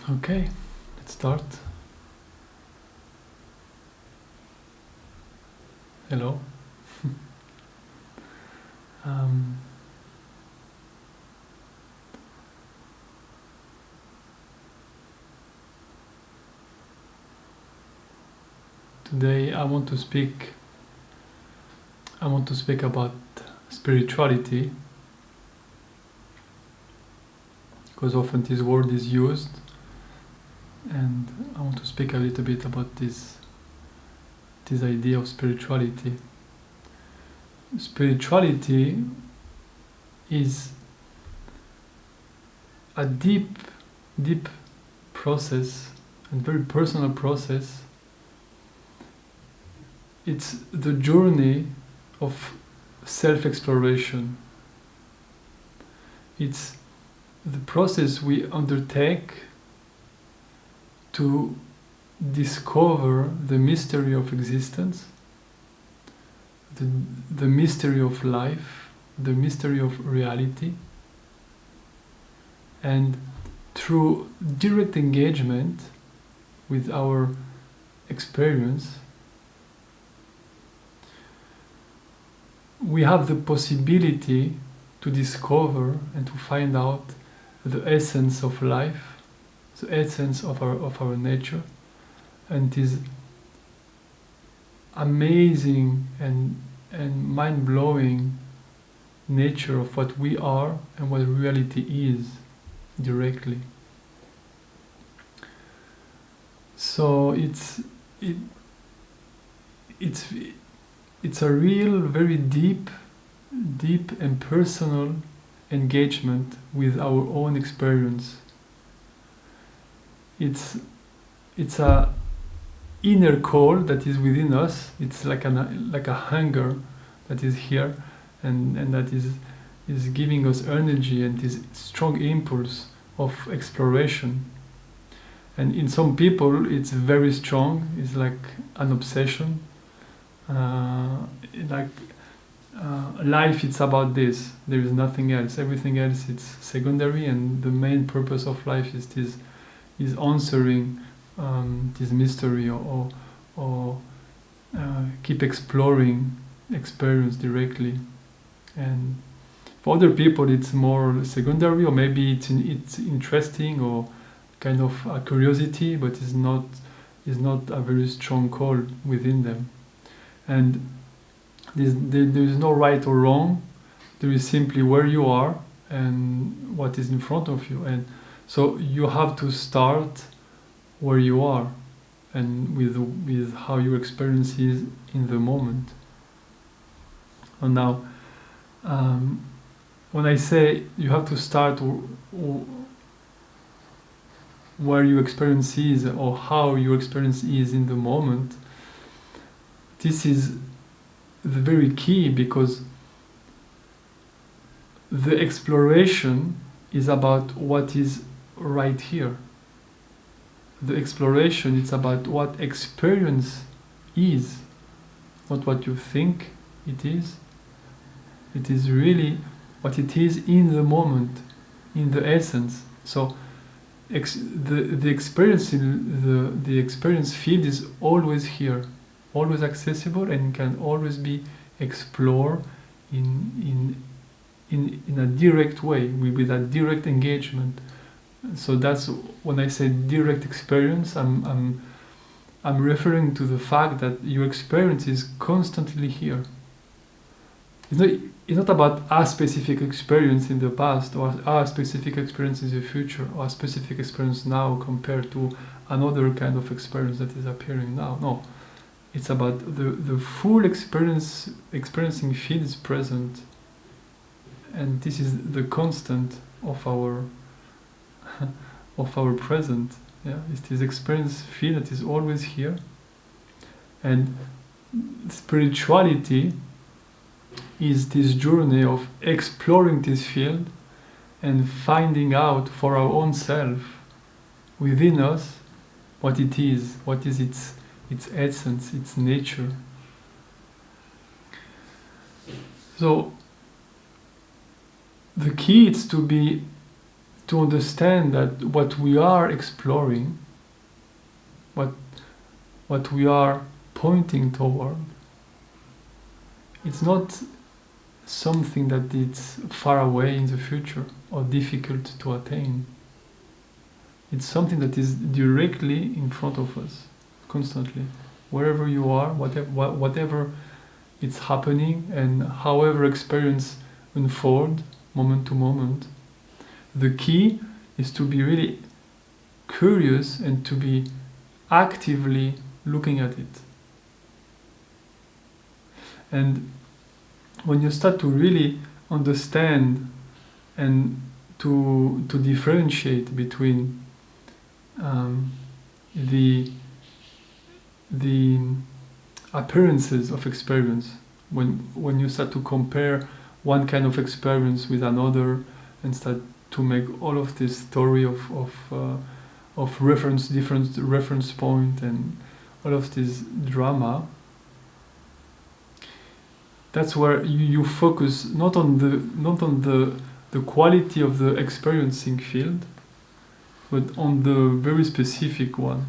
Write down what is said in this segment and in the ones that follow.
Okay, let's start. Hello. um, Today I want to speak about spirituality, because often this word is used, and I want to speak a little bit about this idea of spirituality. Spirituality is a deep process, and very personal process. It's the journey of self-exploration. It's the process we undertake to discover the mystery of existence, the mystery of life, the mystery of reality, and through direct engagement with our experience, we have the possibility to discover and to find out the essence of life, the essence of our nature, and this amazing and mind-blowing nature of what we are and what reality is directly. So it's a real, very deep and personal engagement with our own experience. It's a inner call that is within us. It's like a hunger that is here, and that is giving us energy and this strong impulse of exploration. And in some people it's very strong. It's like an obsession. Life, it's about this. There is nothing else. Everything else, it's secondary, and the main purpose of life is answering this mystery, or keep exploring experience directly. And for other people it's more secondary, or maybe it's interesting, or kind of a curiosity, but is not a very strong call within them. And there is no right or wrong. There is simply where you are and what is in front of you. And so you have to start where you are, and with how your experience is in the moment. And now, when I say you have to start where your experience is, or how your experience is in the moment, this is the very key, because the exploration is about what is right here. The exploration, it's about what experience is, not what you think it is. It is really what it is in the moment, in the essence. So the experience in the experience field is always here, always accessible, and can always be explored in a direct way, with a direct engagement. So that's when I say direct experience, I'm referring to the fact that your experience is constantly here. It's not about a specific experience in the past, or a specific experience in the future, or a specific experience now compared to another kind of experience that is appearing now. No, it's about the full experiencing field is present, and this is the constant of our present. Yeah, it's this experience field that is always here. And spirituality is this journey of exploring this field and finding out for our own self, within us, what it is, what is its essence, its nature. So the key is to to understand that what we are exploring, what we are pointing toward, it's not something that is far away in the future or difficult to attain. It's something that is directly in front of us, constantly. Wherever you are, whatever it's happening, and however experience unfold moment to moment, the key is to be really curious and to be actively looking at it. And when you start to really understand and to differentiate between the appearances of experience, when you start to compare one kind of experience with another and start to make all of this story of reference, different reference point, and all of this drama, that's where you focus not on the quality of the experiencing field, but on the very specific one.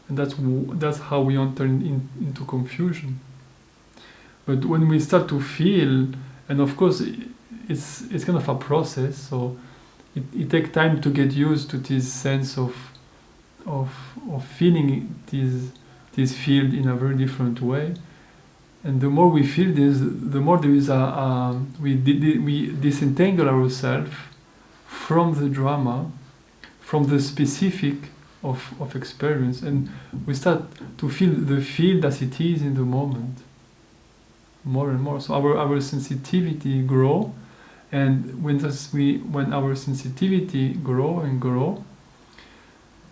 And that's how we enter into confusion. But when we start to feel, and of course it's kind of a process, so it takes time to get used to this sense of feeling this field in a very different way. And the more we feel this, the more there is we disentangle ourselves from the drama, from the specific of experience, and we start to feel the field as it is in the moment, more and more. So our sensitivity grow, and when our sensitivity grow,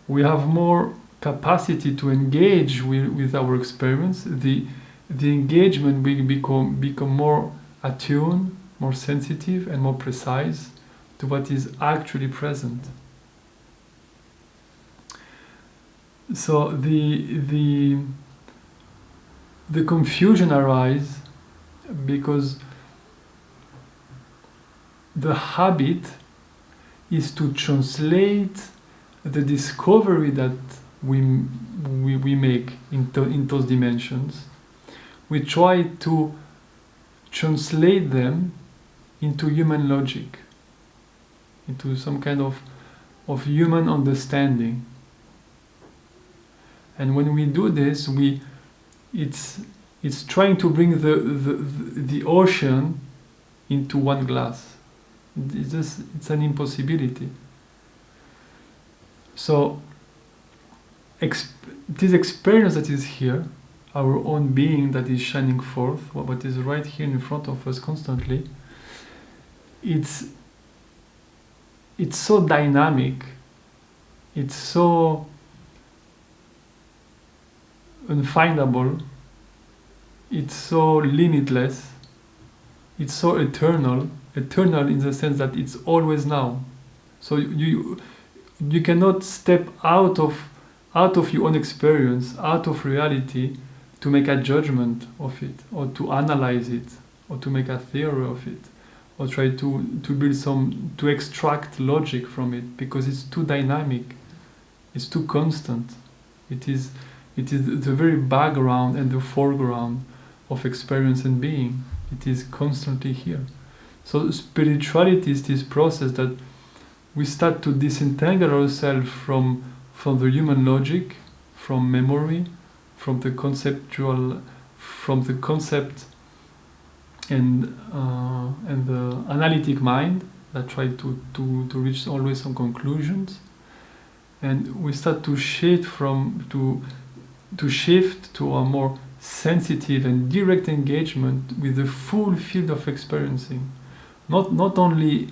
we have more capacity to engage with our experience. The engagement will become more attuned, more sensitive, and more precise to what is actually present. So the confusion arises because the habit is to translate the discovery that we make in those dimensions. We try to translate them into human logic, into some kind of human understanding. And when we do this, it's trying to bring the ocean into one glass. It's an impossibility. So this experience that is here, our own being that is shining forth, what is right here in front of us constantly, it's so dynamic, it's so unfindable, it's so limitless, it's so eternal in the sense that it's always now. So you cannot step out of your own experience, out of reality, to make a judgment of it, or to analyze it, or to make a theory of it, or try to build to extract logic from it, because it's too dynamic, it's too constant. It is the very background and the foreground of experience and being. It is constantly here. So spirituality is this process that we start to disentangle ourselves from the human logic, from memory, from the concept and the analytic mind that try to reach always some conclusions, and we start to shift to a more sensitive and direct engagement with the full field of experiencing, not only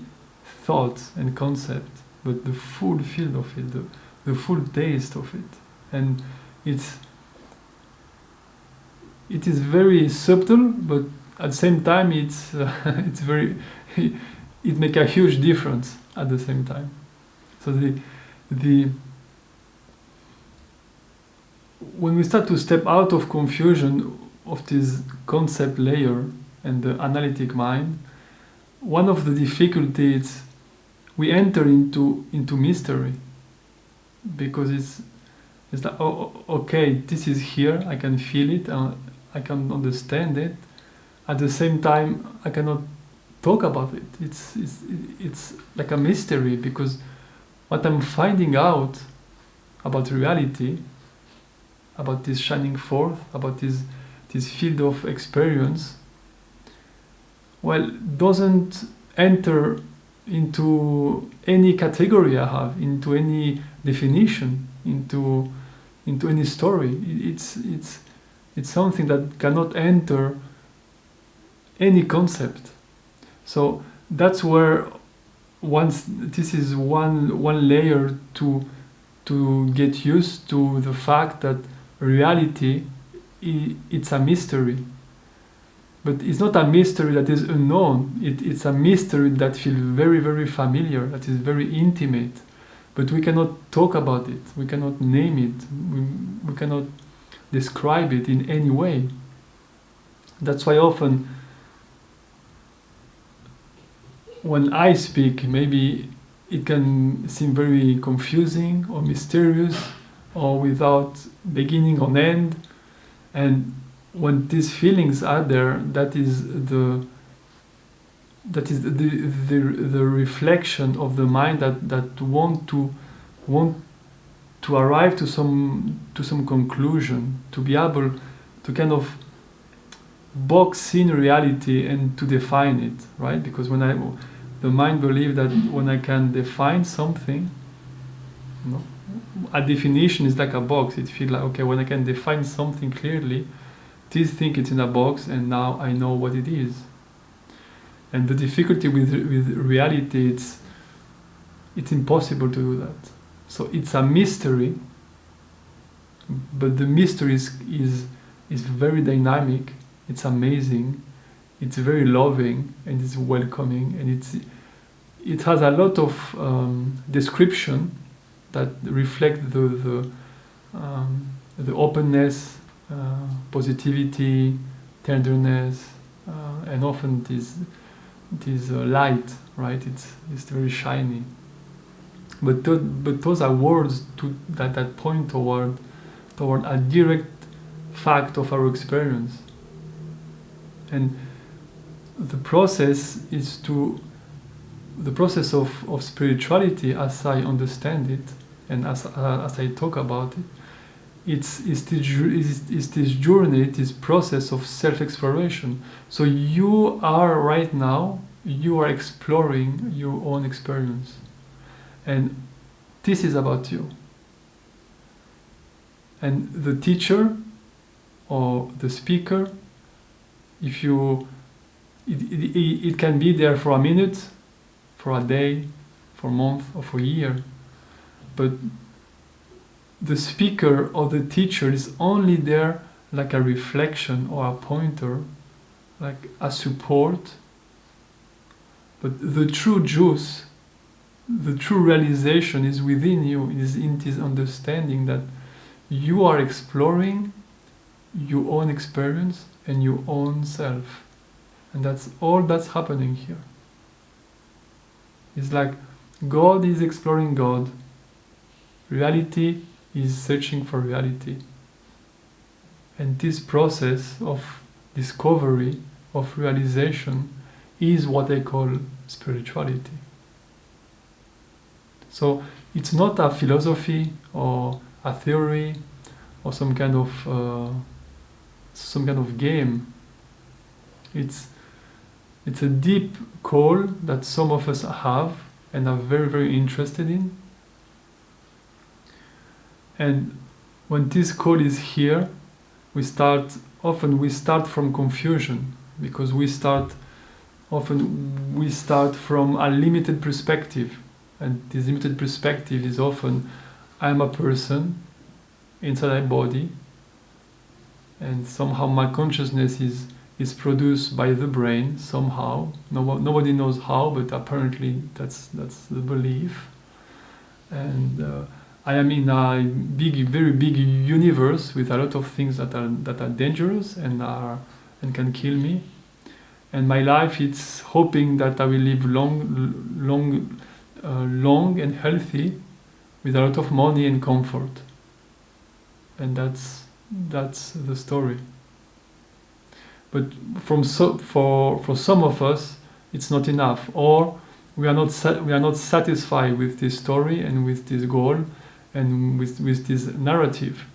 thoughts and concept, but the full field of it, the full taste of it. And it is very subtle, but at the same time it's very it makes a huge difference at the same time. So when we start to step out of confusion of this concept layer and the analytic mind, one of the difficulties we enter into mystery, because it's like, oh, okay, this is here, I can feel it, I can understand it. At the same time, I cannot talk about it. It's like a mystery, because what I'm finding out about reality, about this shining forth, about this field of experience, well, doesn't enter into any category I have, into any definition, into any story. It's something that cannot enter any concept. So that's where, once this is one layer to get used to the fact that reality, it's a mystery. But it's not a mystery that is unknown. It's a mystery that feels very, very familiar, that is very intimate. But we cannot talk about it. We cannot name it. We cannot describe it in any way. That's why often when I speak, maybe it can seem very confusing or mysterious or without beginning or end. And when these feelings are there, that is the reflection of the mind that want to arrive to some conclusion, to be able to kind of box in reality and to define it, right? Because the mind believes that when I can define something, you know, a definition is like a box. It feels like, okay, when I can define something clearly, this thing it's in a box and now I know what it is. And the difficulty with reality, it's impossible to do that. So it's a mystery, but the mystery is very dynamic. It's amazing. It's very loving and it's welcoming, and it has a lot of description that reflect the openness, positivity, tenderness, and often this light, right? It's very shiny. But those are words that point toward a direct fact of our experience. And the process of spirituality, as I understand it, and as I talk about it, it's this journey, this process of self-exploration. So you are right now, you are exploring your own experience, and this is about you. And the teacher or the speaker, it can be there for a minute, for a day, for a month, or for a year, but the speaker or the teacher is only there like a reflection or a pointer, like a support. But the true juice, the true realization is within you, is in this understanding that you are exploring your own experience and your own self. And that's all that's happening here. It's like God is exploring God. Reality is searching for reality. And this process of discovery, of realization, is what I call spirituality. So it's not a philosophy or a theory or some kind of game. It's a deep call that some of us have and are very, very interested in. And when this call is here, we start from confusion, because we start from a limited perspective, and this limited perspective is often, I'm a person inside my body, and somehow my consciousness is produced by the brain somehow. Nobody knows how, but apparently that's the belief. And I am in a very big universe with a lot of things that are dangerous and can kill me. And my life, it's hoping that I will live long long and healthy, with a lot of money and comfort. And that's the story. But for some of us, it's not enough, or we are not satisfied with this story and with this goal and with this narrative.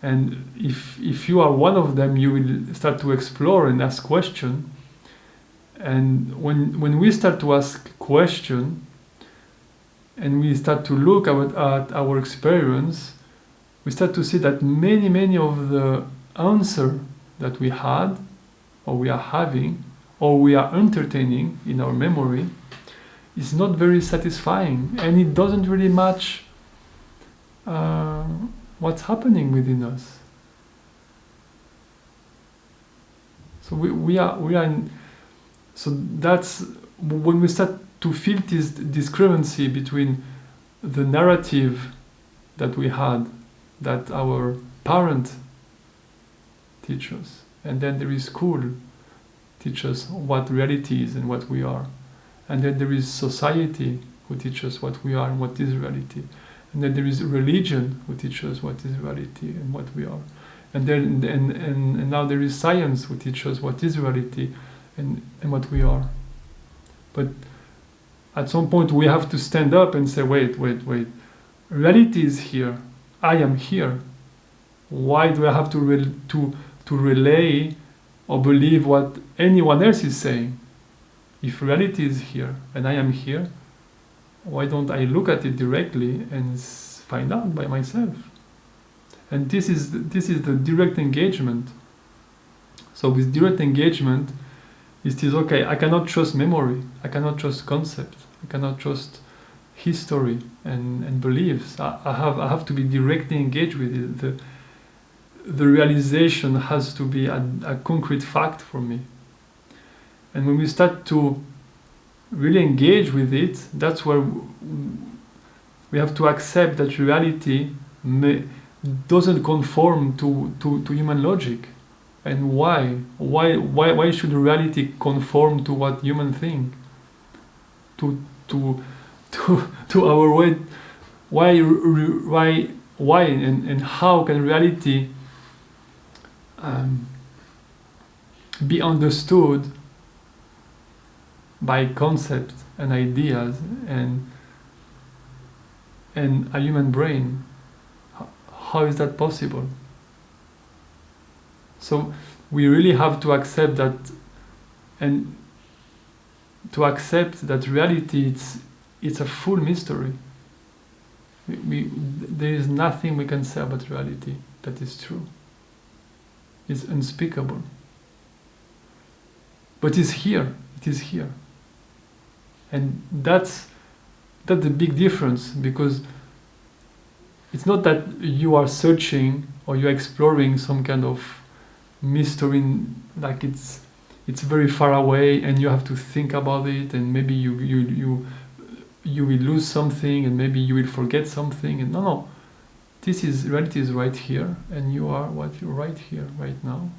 And if you are one of them, you will start to explore and ask questions. And when we start to ask questions and we start to look at our experience, we start to see that many of the answers that we had, or we are having, or we are entertaining in our memory is not very satisfying, and it doesn't really match what's happening within us. So we are in. So that's when we start to feel this discrepancy between the narrative that we had, that our parent teach us, and then there is school teach us what reality is and what we are, and then there is society who teach us what we are and what is reality, and then there is religion who teach us what is reality and what we are, and then and now there is science who teach us what is reality and what we are. But at some point we have to stand up and say, wait, reality is here, I am here. Why do I have to relay or believe what anyone else is saying? If reality is here and I am here, why don't I look at it directly and find out by myself? And this is the direct engagement. So with direct engagement, it is okay. I cannot trust memory. I cannot trust concept. I cannot trust history and beliefs. I have to be directly engaged with it. The realization has to be a concrete fact for me. And when we start to really engage with it, that's where we have to accept that reality doesn't conform to human logic. And why should reality conform to what humans think? To our way? Why and how can reality be understood by concepts and ideas and a human brain? How is that possible? So we really have to accept that, and to accept that reality it's a full mystery. There is nothing we can say about reality that is true. It's unspeakable. But it's here. It is here. And that's the big difference, because it's not that you are searching or you're exploring some kind of mystery, like it's very far away and you have to think about it, and maybe you will lose something, and maybe you will forget something. And no, reality is right here, and you're right here, right now.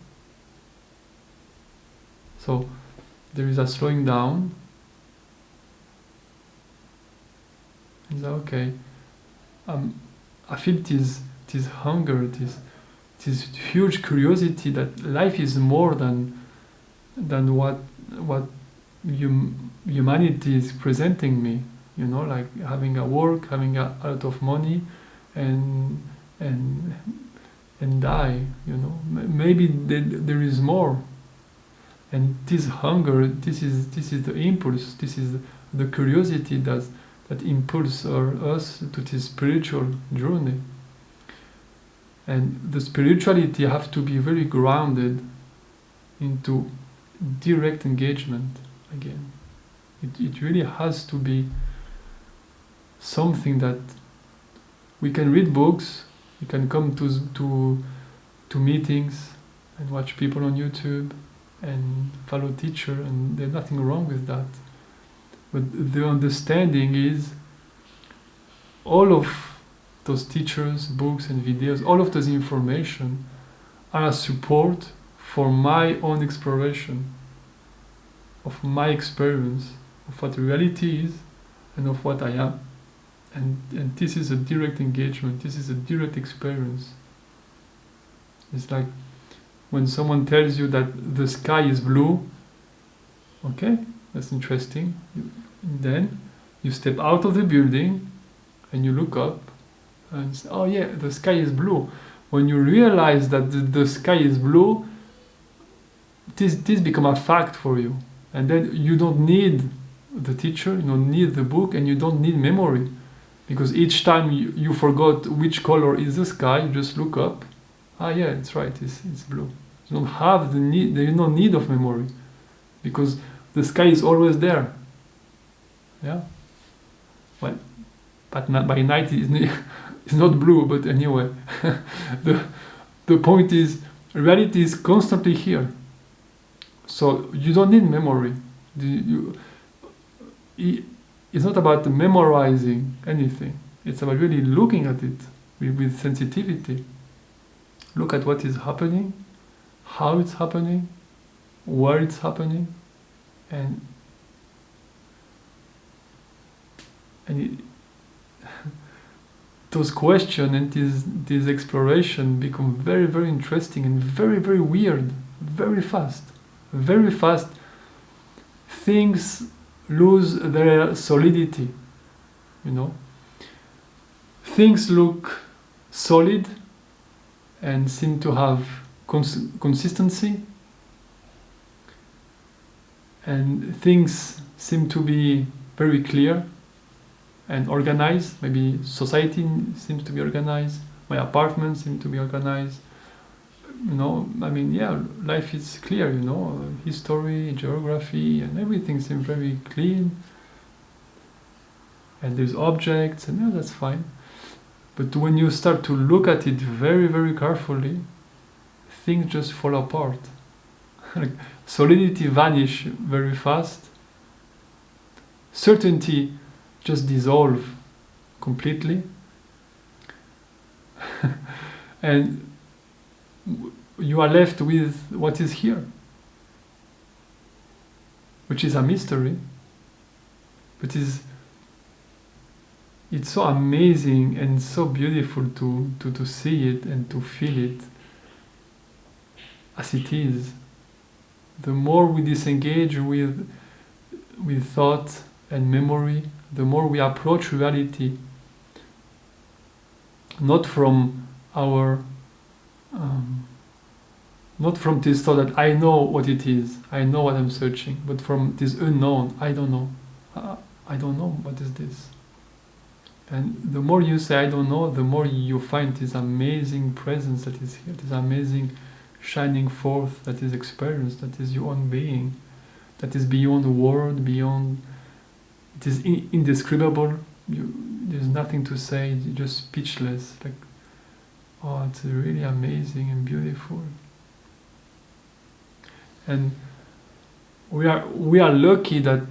So there is a slowing down. And okay, I feel this hunger, this huge curiosity that life is more than what humanity is presenting me. You know, like having a work, having a lot of money, and die. You know, maybe there is more. And this hunger, this is the impulse. This is the curiosity that impulses us to this spiritual journey. And the spirituality has to be very grounded into direct engagement again. It really has to be something that we can read books, we can come to meetings and watch people on YouTube and follow teacher, and there's nothing wrong with that. But the understanding is all of those teachers, books and videos, all of those information are a support for my own exploration of my experience of what reality is and of what I am. And this is a direct engagement, this is a direct experience. It's like when someone tells you that the sky is blue, okay, that's interesting. Then you step out of the building and you look up and say, oh yeah, the sky is blue. When you realize that the sky is blue, this become a fact for you. And then you don't need the teacher, you don't need the book, and you don't need memory. Because each time you forgot which color is the sky, you just look up. Ah yeah, it's right, it's blue. You don't have the need, there is no need of memory. Because the sky is always there. Yeah? Well, but not by night it's not blue, but anyway. the point is, reality is constantly here. So you don't need memory. It's not about memorizing anything. It's about really looking at it with sensitivity. Look at what is happening, how it's happening, where it's happening, and those questions and this exploration become very, very interesting and very, very weird, very fast. Very fast, things lose their solidity, you know. Things look solid and seem to have consistency, and things seem to be very clear and organized. Maybe society seems to be organized, my apartment seems to be organized. You know, I mean, yeah, life is clear, you know, history, geography, and everything seems very clean. And there's objects, and yeah, that's fine. But when you start to look at it very, very carefully, things just fall apart. Like, solidity vanish very fast. Certainty just dissolve completely. And you are left with what is here, which is a mystery, but it's so amazing and so beautiful to see it and to feel it as it is. The more we disengage with thought and memory, the more we approach reality, not from our not from this thought that I know what it is, I know what I'm searching, but from this unknown, I don't know. I don't know, what is this? And the more you say I don't know, the more you find this amazing presence that is here, this amazing shining forth that is experienced, that is your own being, that is beyond the word, beyond, it is indescribable. There's nothing to say, you're just speechless. Like, oh, it's really amazing and beautiful. And we are lucky that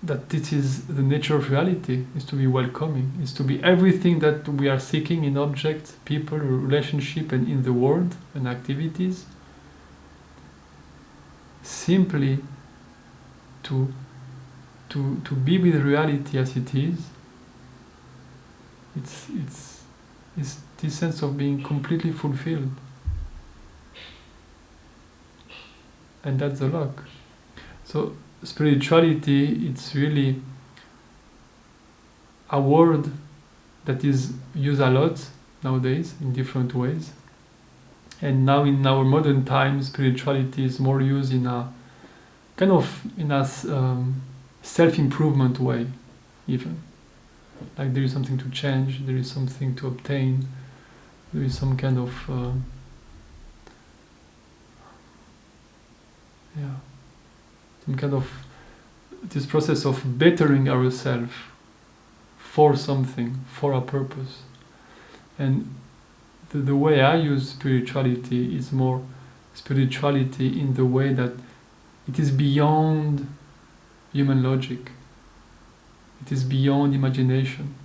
this is the nature of reality, is to be welcoming, is to be everything that we are seeking in objects, people, relationship, and in the world and activities. Simply to be with reality as it is. It's this sense of being completely fulfilled. And that's the luck. So spirituality, it's really a word that is used a lot nowadays in different ways. And now in our modern times, spirituality is more used in a kind of self-improvement way, even. Like there is something to change, there is something to obtain, there is some kind of some kind of this process of bettering ourselves for something, for a purpose. And the way I use spirituality is more spirituality in the way that it is beyond human logic. It is beyond imagination.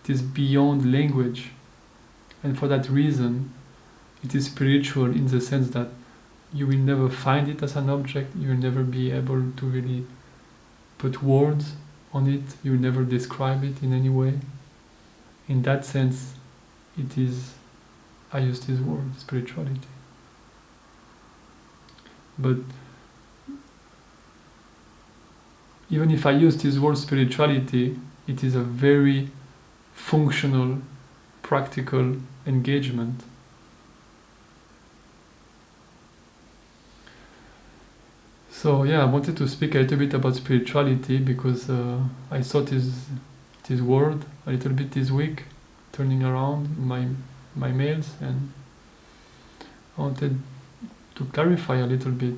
It is beyond language. And for that reason, it is spiritual in the sense that you will never find it as an object, you will never be able to really put words on it, you never describe it in any way. In that sense, it is, I use this word, spirituality. But even if I use this word spirituality, it is a very functional, practical engagement. So yeah, I wanted to speak a little bit about spirituality because I saw this word a little bit this week, turning around in my mails, and I wanted to clarify a little bit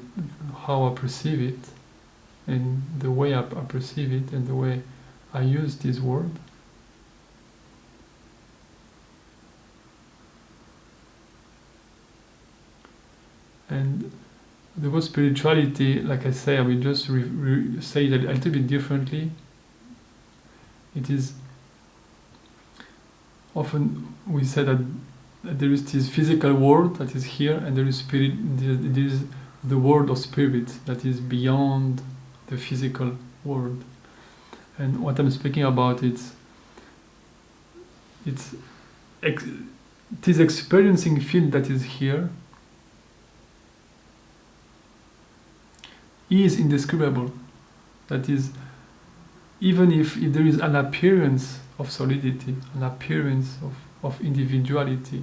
how I perceive it, and the way I perceive it, and the way I use this word. And the word spirituality, like I say, I will just say it a little bit differently. It is often, we say that there is this physical world that is here, and there is spirit. There is the world of spirit that is beyond the physical world. And what I'm speaking about, it's this experiencing field that is here is indescribable. That is, even if there is an appearance of solidity, an appearance of individuality,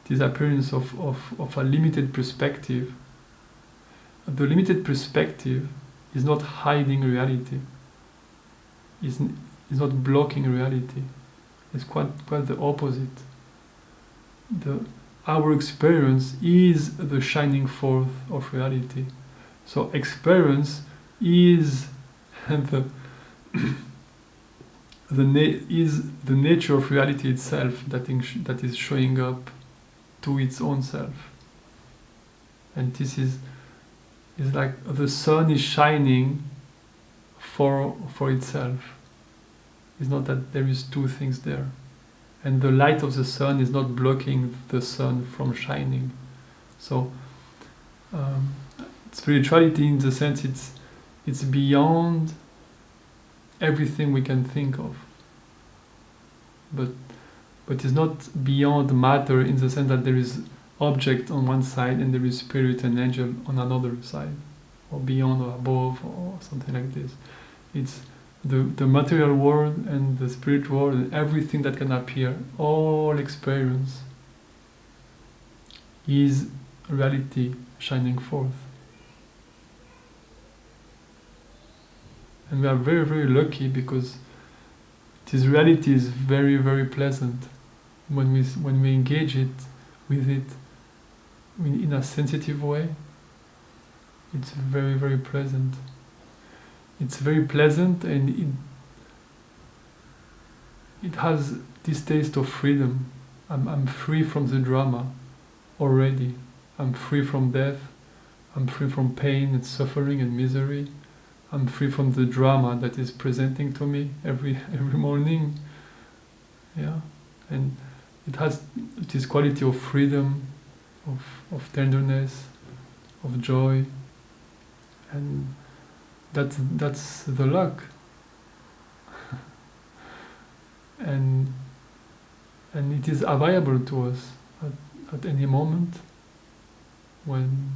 this appearance of a limited perspective, the limited perspective is not hiding reality, is not blocking reality. It's quite the opposite. Our experience is the shining forth of reality. So experience is is the nature of reality itself that is showing up to its own self. And this is like the sun is shining for itself. It's not that there is two things there. And the light of the sun is not blocking the sun from shining. So spirituality, in the sense, it's beyond everything we can think of. But it's not beyond matter in the sense that there is object on one side and there is spirit and angel on another side, or beyond or above, or something like this. It's the material world and the spirit world and everything that can appear, all experience is reality shining forth. And we are very, very lucky because this reality is very, very pleasant when we engage it with it in a sensitive way. It's very, very pleasant. It's very pleasant, and it has this taste of freedom. I'm free from the drama already. I'm free from death. I'm free from pain and suffering and misery. I'm free from the drama that is presenting to me every morning. Yeah, and it has this quality of freedom, of tenderness, of joy, and that's the luck. and it is available to us at any moment when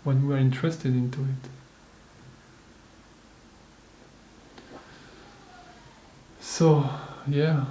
we are interested into it. So, yeah.